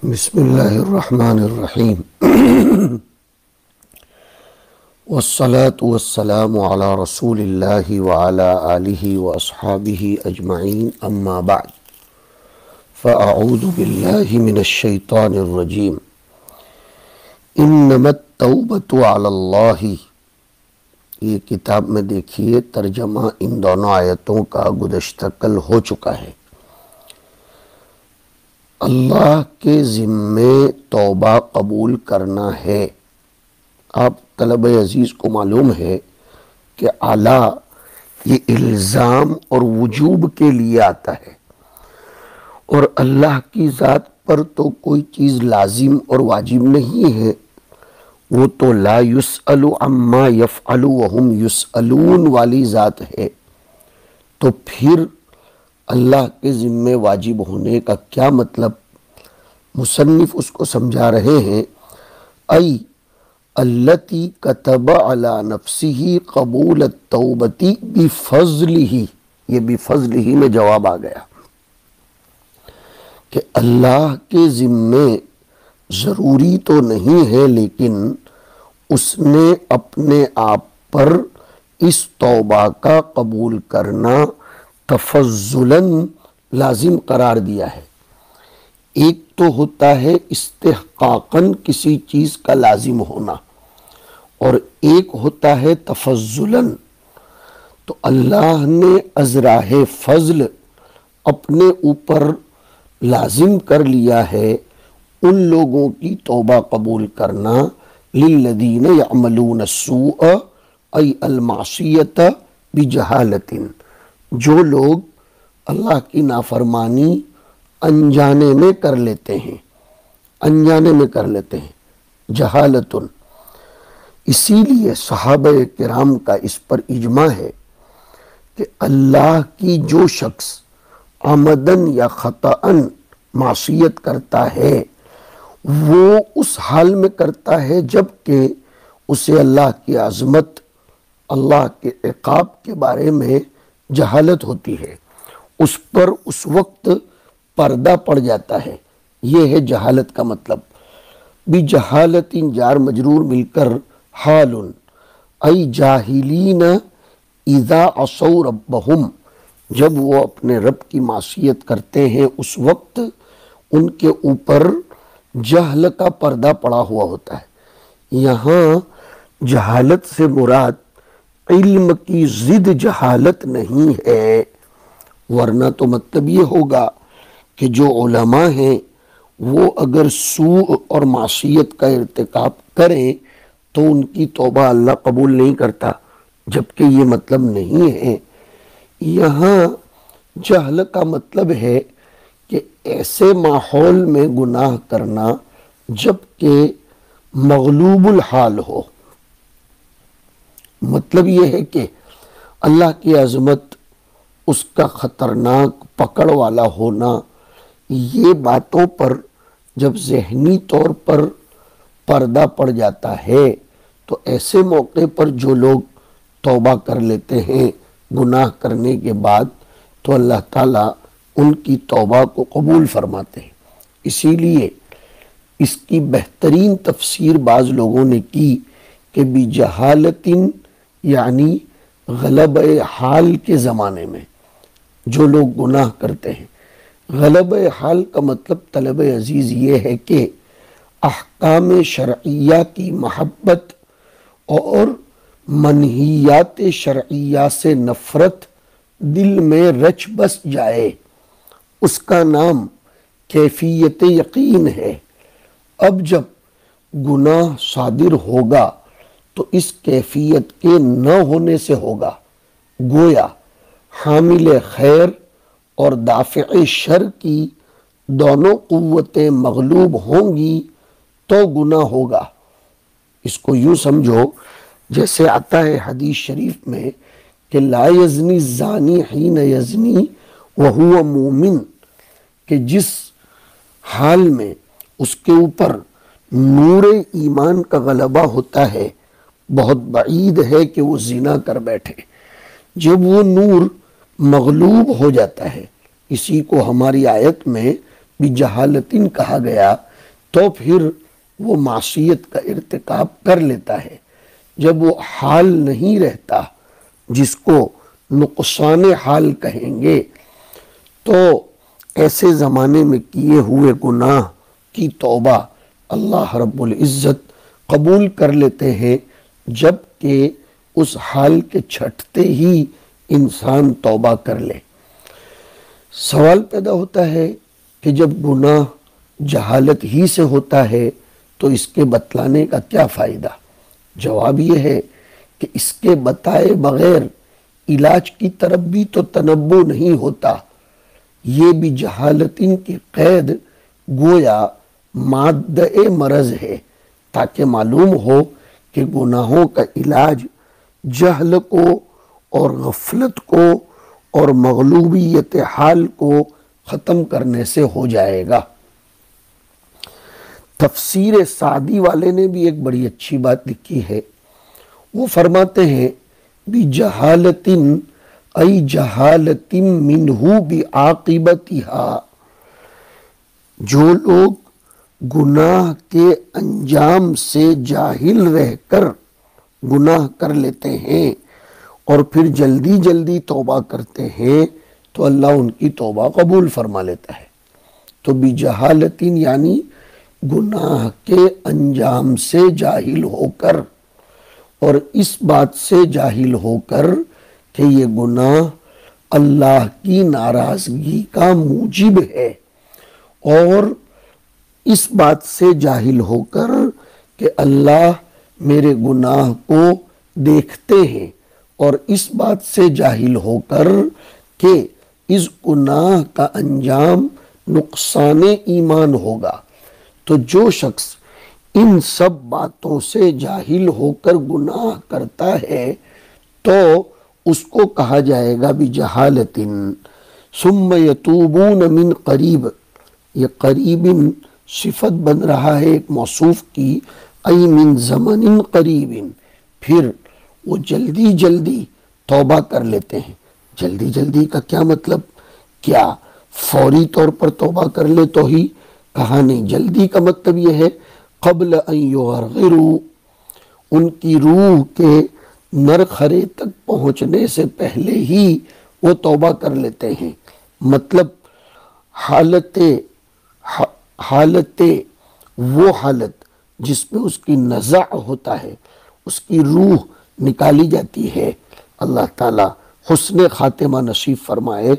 بسم اللہ الرحمن الرحیم والصلاة والسلام علی رسول اللہ وعلی آلہ واصحابہ اجمعین اما بعد فاعوذ باللہ من الشیطان الرجیم انما التوبۃ علی اللہ۔ یہ کتاب میں دیکھیے ترجمہ ان دونوں آیتوں کا گزشتہ کل ہو چکا ہے۔ اللہ کے ذمے توبہ قبول کرنا ہے۔ آپ طلبہ عزیز کو معلوم ہے کہ اعلیٰ یہ الزام اور وجوب کے لیے آتا ہے، اور اللہ کی ذات پر تو کوئی چیز لازم اور واجب نہیں ہے۔ وہ تو لا یسأل عما یفعل وہم یسألون والی ذات ہے، تو پھر اللہ کے ذمے واجب ہونے کا کیا مطلب؟ مصنف اس کو سمجھا رہے ہیں، ای التی کتب علی نفسہ قبول التوبۃ بفضلہ۔ یہ بفضلہ میں جواب آ گیا کہ اللہ کے ذمے ضروری تو نہیں ہے، لیکن اس نے اپنے آپ پر اس توبہ کا قبول کرنا تفضلاً لازم قرار دیا ہے۔ ایک تو ہوتا ہے استحقاقاً کسی چیز کا لازم ہونا، اور ایک ہوتا ہے تفضلاً۔ تو اللہ نے از راہ فضل اپنے اوپر لازم کر لیا ہے ان لوگوں کی توبہ قبول کرنا، للذین یعملون السوء ای المعصیۃ بجہالۃ، جو لوگ اللہ کی نافرمانی انجانے میں کر لیتے ہیں، انجانے میں کر لیتے ہیں، جہالتن۔ اسی لیے صحابہ کرام کا اس پر اجماع ہے کہ اللہ کی جو شخص عمدن یا خطأً معصیت کرتا ہے، وہ اس حال میں کرتا ہے جب کہ اسے اللہ کی عظمت، اللہ کے عقاب کے بارے میں جہالت ہوتی ہے، اس پر اس وقت پردہ پڑ جاتا ہے۔ یہ ہے جہالت کا مطلب۔ بجہالت جار مجرور مل کر حال، ای جاہلین اذا عصوا ربہم، جب وہ اپنے رب کی معصیت کرتے ہیں اس وقت ان کے اوپر جہل کا پردہ پڑا ہوا ہوتا ہے۔ یہاں جہالت سے مراد علم کی ضد جہالت نہیں ہے، ورنہ تو مطلب یہ ہوگا کہ جو علماء ہیں وہ اگر سوء اور معصیت کا ارتکاب کریں تو ان کی توبہ اللہ قبول نہیں کرتا، جبکہ یہ مطلب نہیں ہے۔ یہاں جہل کا مطلب ہے کہ ایسے ماحول میں گناہ کرنا جب کہ مغلوب الحال ہو۔ مطلب یہ ہے کہ اللہ کی عظمت، اس کا خطرناک پکڑ والا ہونا، یہ باتوں پر جب ذہنی طور پر پردہ پڑ جاتا ہے تو ایسے موقع پر جو لوگ توبہ کر لیتے ہیں گناہ کرنے کے بعد، تو اللہ تعالیٰ ان کی توبہ کو قبول فرماتے ہیں۔ اسی لیے اس کی بہترین تفسیر بعض لوگوں نے کی کہ بجہالت یعنی غلبہ حال کے زمانے میں جو لوگ گناہ کرتے ہیں۔ غلبہ حال کا مطلب طلب عزیز یہ ہے کہ احکام شرعیہ کی محبت اور منہیات شرعیہ سے نفرت دل میں رچ بس جائے، اس کا نام کیفیت یقین ہے۔ اب جب گناہ صادر ہوگا تو اس کیفیت کے نہ ہونے سے ہوگا، گویا حامل خیر اور دافع شر کی دونوں قوتیں مغلوب ہوں گی تو گناہ ہوگا۔ اس کو یوں سمجھو جیسے آتا ہے حدیث شریف میں کہ لا یزنی الزانی حین یزنی وہو مومن، کہ جس حال میں اس کے اوپر نور ایمان کا غلبہ ہوتا ہے، بہت بعید ہے کہ وہ زنا کر بیٹھے۔ جب وہ نور مغلوب ہو جاتا ہے، اسی کو ہماری آیت میں بجہالتن کہا گیا تو پھر وہ معصیت کا ارتکاب کر لیتا ہے۔ جب وہ حال نہیں رہتا جس کو نقصان حال کہیں گے، تو ایسے زمانے میں کیے ہوئے گناہ کی توبہ اللہ رب العزت قبول کر لیتے ہیں، جب کہ اس حال کے چھٹتے ہی انسان توبہ کر لے۔ سوال پیدا ہوتا ہے کہ جب گناہ جہالت ہی سے ہوتا ہے تو اس کے بتلانے کا کیا فائدہ؟ جواب یہ ہے کہ اس کے بتائے بغیر علاج کی طرف بھی تو تنبو نہیں ہوتا۔ یہ بھی جہالتن کی قید گویا مادہ مرض ہے، تاکہ معلوم ہو کہ گناہوں کا علاج جہل کو اور غفلت کو اور مغلوبیت حال کو ختم کرنے سے ہو جائے گا۔ تفسیر سعدی والے نے بھی ایک بڑی اچھی بات لکھی ہے۔ وہ فرماتے ہیں بِجَہَالَةٍ ای جہالت منہ بعاقبتها، جو لوگ گناہ کے انجام سے جاہل رہ کر گناہ کر لیتے ہیں اور پھر جلدی جلدی توبہ کرتے ہیں تو اللہ ان کی توبہ قبول فرما لیتا ہے۔ تو بجہالت یعنی گناہ کے انجام سے جاہل ہو کر، اور اس بات سے جاہل ہو کر کہ یہ گناہ اللہ کی ناراضگی کا موجب ہے، اور اس بات سے جاہل ہو کر کہ اللہ میرے گناہ کو دیکھتے ہیں، اور اس بات سے جاہل ہو کر کہ اس گناہ کا انجام نقصان ایمان ہوگا۔ تو جو شخص ان سب باتوں سے جاہل ہو کر گناہ کرتا ہے تو اس کو کہا جائے گا بجہالت ثم یتوبون من قریب۔ یہ قریب صفت بن رہا ہے ایک موصوف کی، ای من زمن قریب، پھر وہ جلدی جلدی توبہ کر لیتے ہیں۔ جلدی جلدی کا کیا مطلب؟ کیا فوری طور پر توبہ کر لے تو ہی؟ کہا نہیں، جلدی کا مطلب یہ ہے قبل ان یغرغروا، ان کی روح کے نرخرے تک پہنچنے سے پہلے ہی وہ توبہ کر لیتے ہیں۔ مطلب وہ حالت جس میں اس کی نزع ہوتا ہے، اس کی روح نکالی جاتی ہے، اللہ تعالیٰ حسن خاتمہ نصیب فرمائے،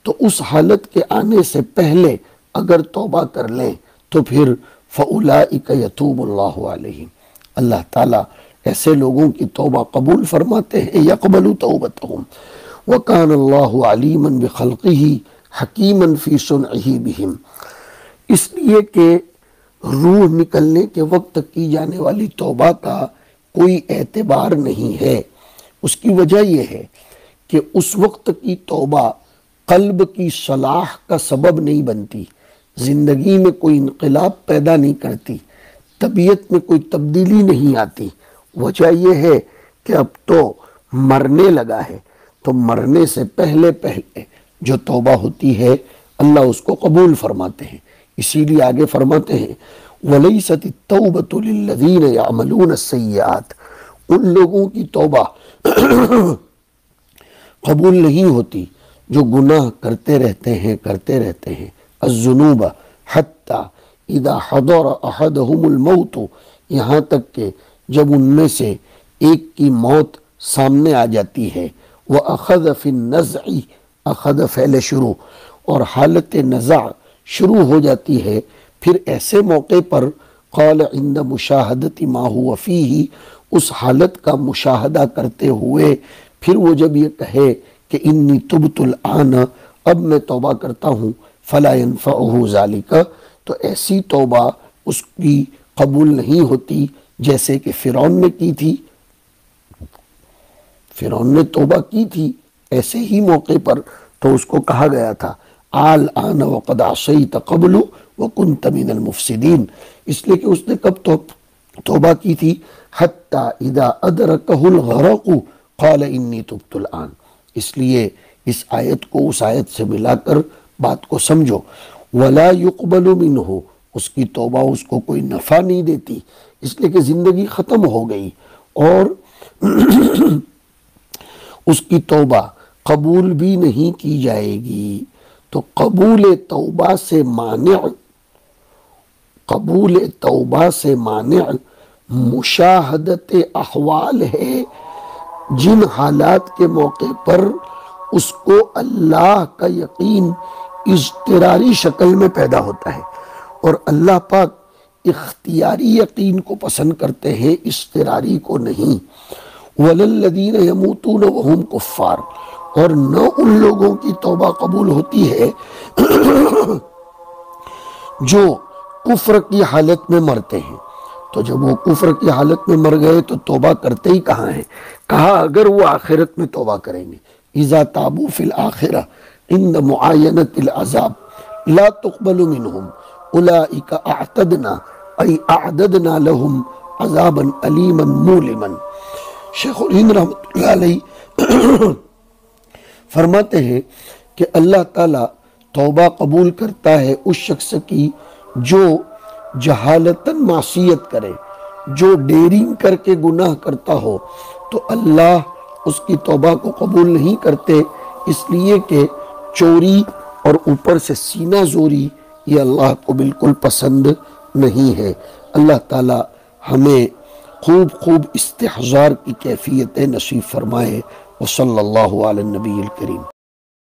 تو اس حالت کے آنے سے پہلے اگر توبہ کر لیں تو پھر فَأُولَئِكَ يَتُوبُ اللَّهُ عَلَيْهِمْ، اللہ تعالیٰ ایسے لوگوں کی توبہ قبول فرماتے ہیں۔ يَقْبَلُ تَوْبَتَهُمْ وَكَانَ اللَّهُ عَلِيمًا بِخَلْقِهِ حَكِيمًا فِي صُنْعِهِ بِهِمْ، اس لیے کہ روح نکلنے کے وقت کی جانے والی توبہ کا کوئی اعتبار نہیں ہے۔ اس کی وجہ یہ ہے کہ اس وقت کی توبہ قلب کی صلاح کا سبب نہیں بنتی، زندگی میں کوئی انقلاب پیدا نہیں کرتی، طبیعت میں کوئی تبدیلی نہیں آتی۔ وجہ یہ ہے کہ اب تو مرنے لگا ہے، تو مرنے سے پہلے پہلے جو توبہ ہوتی ہے اللہ اس کو قبول فرماتے ہیں۔ اسی لیے آگے فرماتے ہیں وَلَيْسَتِ التَّوْبَةُ لِلَّذِينَ يَعْمَلُونَ السَّيِّئَاتِ، ان لوگوں کی توبہ قبول نہیں ہوتی جو گناہ کرتے رہتے ہیں الذنوب حتی اذا حضر احدهم الموت، یہاں تک کہ جب ان میں سے ایک کی موت سامنے آ جاتی ہے، وَأَخَذَ فِي النَّزْعِ، اخذ فعل شروع، اور حالت نزع شروع ہو جاتی ہے، پھر ایسے موقع پر قال عند مشاہدت ما هو فیہ، اس حالت کا مشاہدہ کرتے ہوئے پھر وہ جب یہ کہے کہ انی تبت الآن، اب میں توبہ کرتا ہوں، فلا ينفعه ذالک، تو ایسی توبہ اس کی قبول نہیں ہوتی جیسے کہ فرعون نے کی تھی۔ فرعون نے توبہ کی تھی ایسے ہی موقع پر، تو اس کو کہا گیا تھا الآن وقد عصیت قبل وکنت من المفسدین، اس لیے کہ اس نے کب توبہ کی تھی؟ حتی اذا ادرکہ الغرق قال انی تبت الآن۔ اس لیے اس آیت کو اس آیت سے ملا کر بات کو سمجھو، ولا يقبل منہ، اس کی توبہ اس کو کوئی نفع نہیں دیتی، اس لیے کہ زندگی ختم ہو گئی اور اس کی توبہ قبول بھی نہیں کی جائے گی۔ تو قبول توبہ سے مانع مشاہدت احوال ہے، جن حالات کے موقع پر اس کو اللہ کا یقین اضطراری شکل میں پیدا ہوتا ہے، اور اللہ پاک اختیاری یقین کو پسند کرتے ہیں، اضطراری کو نہیں۔ وَلَلَّذِينَ يَمُوتُونَ وَهُمْ كُفَّارٌ، اور نہ ان لوگوں کی توبہ قبول ہوتی ہے جو کفر کی حالت میں مرتے ہیں۔ تو جب وہ کفر کی حالت میں مر گئے تو توبہ کرتے ہی کہاں ہیں؟ کہا اگر وہ آخرت میں توبہ کریں گے، اذا تابوا فی الآخرہ عند معاینۃ العذاب لا تقبل منہم اولئک اعددنا لہم عذابا علیما مولما۔ شیخ الہند رحمۃ اللہ علیہ فرماتے ہیں کہ اللہ تعالیٰ توبہ قبول کرتا ہے اس شخص کی جو جہالتاً معصیت کرے، جو ڈیرنگ کر کے گناہ کرتا ہو، تو اللہ اس کی توبہ کو قبول نہیں کرتے، اس لیے کہ چوری اور اوپر سے سینہ زوری یہ اللہ کو بالکل پسند نہیں ہے۔ اللہ تعالی ہمیں خوب استحضار کی کیفیت نصیب فرمائے۔ وصلی اللہ علی النبی الکریم۔